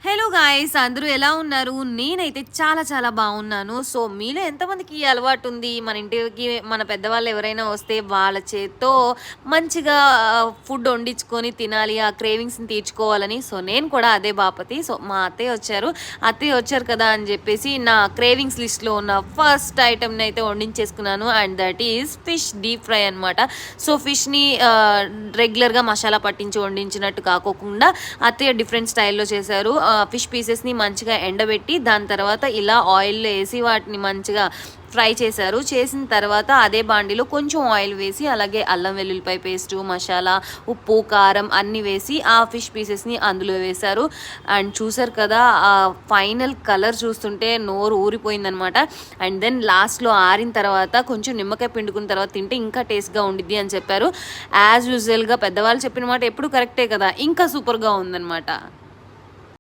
Hello guys, అందరూ ఎలా ఉన్నారు? నేనైతే చాలా చాలా బాగున్నాను. సో మీలో ఎంతమందికి ఈ అలవాటు ఉంది? మన ఇంటికి మన పెద్దవాళ్ళు ఎవరైనా వస్తే వాళ్ళ చేత్తో మంచిగా ఫుడ్ వండించుకొని తినాలి, ఆ క్రేవింగ్స్ని తీర్చుకోవాలని. సో నేను కూడా అదే బాపతి. సో మా అత్తయ్య వచ్చారు కదా అని చెప్పేసి నా క్రేవింగ్స్ లిస్ట్లో ఉన్న ఫస్ట్ ఐటమ్ని అయితే వండించేసుకున్నాను. And that is fish deep fry అనమాట. సో ఫిష్ని రెగ్యులర్గా మసాలా పట్టించి వండించినట్టు కాకోకుండా అత్తయ్య డిఫరెంట్ స్టైల్లో చేశారు. ఫిష్ పీసెస్ని మంచిగా ఎండబెట్టి దాని తర్వాత ఇలా ఆయిల్లో వేసి వాటిని మంచిగా ఫ్రై చేశారు. చేసిన తర్వాత అదే బాండిలో కొంచెం ఆయిల్ వేసి అలాగే అల్లం వెల్లుల్లిపాయ పేస్టు, మసాలా, ఉప్పు, కారం అన్నీ వేసి ఆ ఫిష్ పీసెస్ని అందులో వేశారు. అండ్ చూసారు కదా, ఆ ఫైనల్ కలర్ చూస్తుంటే నోరు ఊరిపోయిందనమాట. అండ్ దెన్ లాస్ట్లో ఆరిన తర్వాత కొంచెం నిమ్మకాయ పిండుకున్న తర్వాత తింటే ఇంకా టేస్ట్గా ఉండిద్ది అని చెప్పారు. యాజ్ యూజువల్గా పెద్దవాళ్ళు చెప్పిన మాట ఎప్పుడు కరెక్టే కదా, ఇంకా సూపర్గా ఉందనమాట.